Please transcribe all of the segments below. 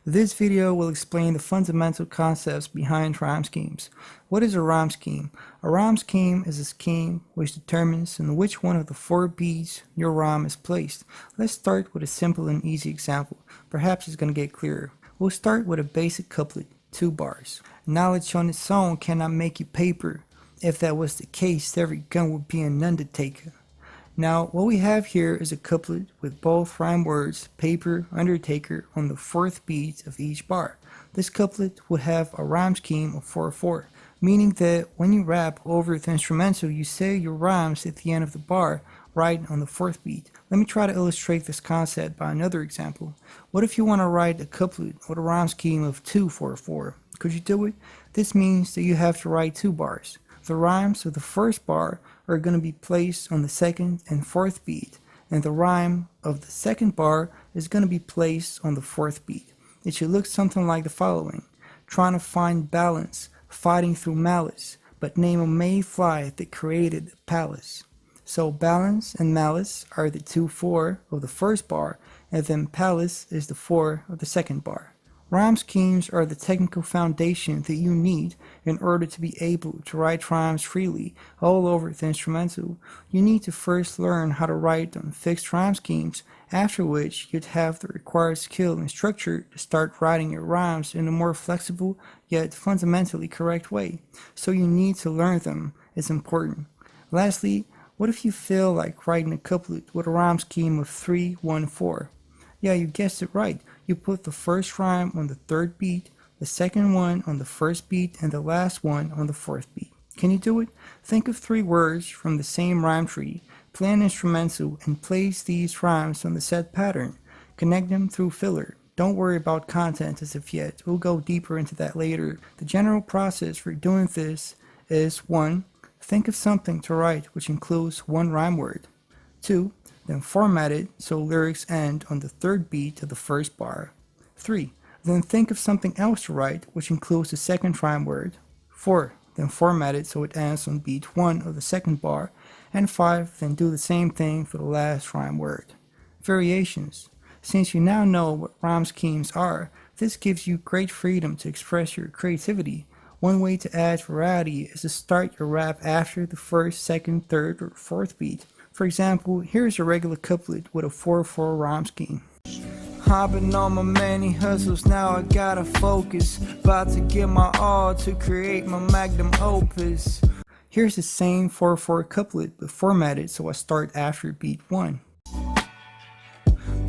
This video will explain the fundamental concepts behind rhyme schemes. What is a rhyme scheme? A rhyme scheme is a scheme which determines in which one of the 4 beats your rhyme is placed. Let's start with a simple and easy example. Perhaps it's going to get clearer. We'll start with a basic couplet, 2 bars. Knowledge on its own cannot make you paper. If that was the case, every gun would be an undertaker. Now, what we have here is a couplet with both rhyme words, paper, undertaker, on the 4th beat of each bar. This couplet would have a rhyme scheme of 4/4, meaning that when you rap over the instrumental, you say your rhymes at the end of the bar, right on the 4th beat. Let me try to illustrate this concept by another example. What if you want to write a couplet with a rhyme scheme of 2/4/4? Could you do it? This means that you have to write 2 bars. The rhymes of the first bar are going to be placed on the 2nd and 4th beat, and the rhyme of the 2nd bar is going to be placed on the 4th beat. It should look something like the following. Trying to find balance, fighting through malice, but name a mayfly that created the palace. So balance and malice are the 2/4 of the first bar, and then palace is the 4 of the 2nd bar. Rhyme schemes are the technical foundation that you need in order to be able to write rhymes freely all over the instrumental. You need to first learn how to write on fixed rhyme schemes, after which you'd have the required skill and structure to start writing your rhymes in a more flexible yet fundamentally correct way. So you need to learn them. It's important. Lastly, what if you feel like writing a couplet with a rhyme scheme of 3/1/4? Yeah, you guessed it right. You put the first rhyme on the 3rd beat, the second one on the 1st beat, and the last one on the 4th beat. Can you do it? Think of 3 words from the same rhyme tree, play an instrumental, and place these rhymes on the set pattern. Connect them through filler. Don't worry about content as of yet. We'll go deeper into that later. The general process for doing this is 1. Think of something to write which includes 1 rhyme word. 2. Then format it so lyrics end on the 3rd beat of the first bar. 3. Then think of something else to write which includes the 2nd rhyme word. 4. Then format it so it ends on beat 1 of the 2nd bar. And 5. Then do the same thing for the last rhyme word. Variations. Since you now know what rhyme schemes are, this gives you great freedom to express your creativity. One way to add variety is to start your rap after the 1st, 2nd, 3rd, or 4th beat. For example, here's a regular couplet with a 4/4 rhyme scheme. I've been on my many hustles, now I gotta focus. About to give my all to create my magnum opus. Here's the same 4/4 couplet, but formatted so I start after beat 1.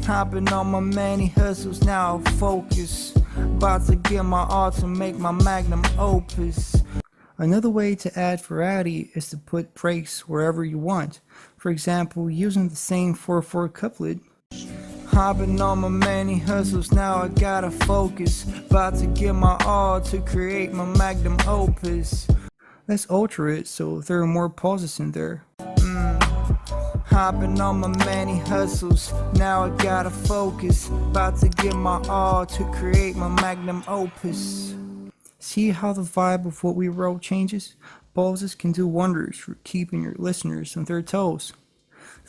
I've been on my many hustles, now I focus. About to give my all to make my magnum opus. Another way to add variety is to put breaks wherever you want. For example, using the same 4/4 couplet. I've been on my many hustles, now I gotta focus. About to give my all to create my magnum opus. Let's alter it so there are more pauses in there. I've been on my many hustles, now I gotta focus. About to give my all to create my magnum opus. See how the vibe of what we wrote changes? Pauses can do wonders for keeping your listeners on their toes.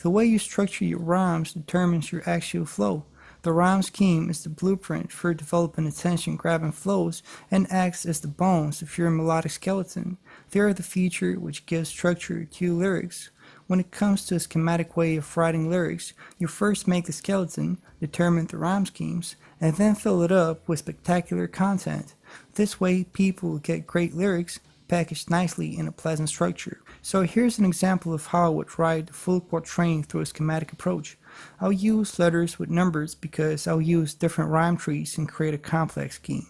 The way you structure your rhymes determines your actual flow. The rhyme scheme is the blueprint for developing attention-grabbing flows and acts as the bones of your melodic skeleton. They are the feature which gives structure to your lyrics. When it comes to a schematic way of writing lyrics, you first make the skeleton, determine the rhyme schemes, and then fill it up with spectacular content. This way, people will get great lyrics packaged nicely in a pleasant structure. So here's an example of how I would write a full quatrain through a schematic approach. I'll use letters with numbers because I'll use different rhyme trees and create a complex scheme.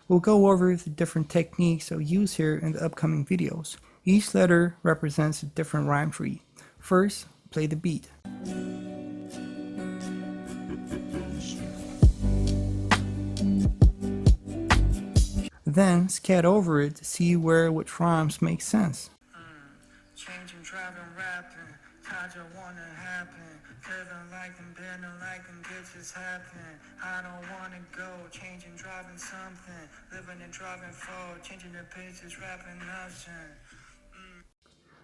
We'll go over the different techniques I'll use here in the upcoming videos. Each letter represents a different rhyme tree. First, play the beat. Then scat over it to see where which rhymes make sense. Changing, driving, rapping, times I wanna happen. Living like them, bending like them, bitches happen. I don't wanna go, changing, driving something. Living and driving forward, changing the pitches, rapping nothing.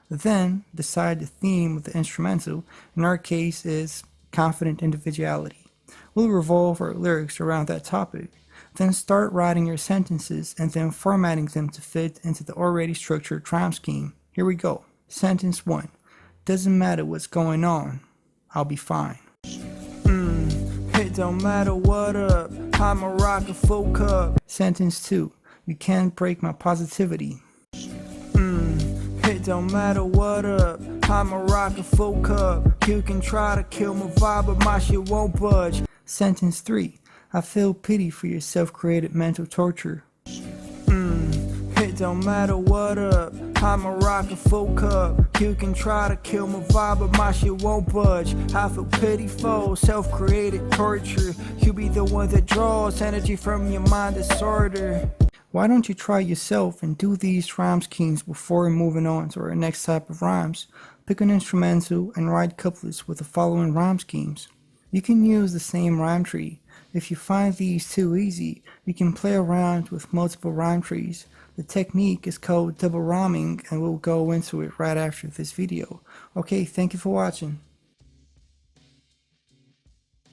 Then decide the theme of the instrumental. In our case is confident individuality. We'll revolve our lyrics around that topic. Then start writing your sentences and then formatting them to fit into the already structured rhyme scheme. Here we go. Sentence 1. Doesn't matter what's going on, I'll be fine. It don't matter what up, I'ma rock a full cup. Sentence 2. You can't break my positivity. It don't matter what up, I'ma rock a full cup. You can try to kill my vibe, but my shit won't budge. Sentence 3. I feel pity for your self-created mental torture. It don't matter what up, I'ma rock a full cup. You can try to kill my vibe, but my shit won't budge. I feel pity for self-created torture. You be the one that draws energy from your mind disorder. Why don't you try yourself and do these rhyme schemes before moving on to our next type of rhymes? Pick an instrumental and write couplets with the following rhyme schemes. You can use the same rhyme tree. If you find these too easy, you can play around with multiple rhyme trees. The technique is called double rhyming, and we'll go into it right after this video. Okay, thank you for watching.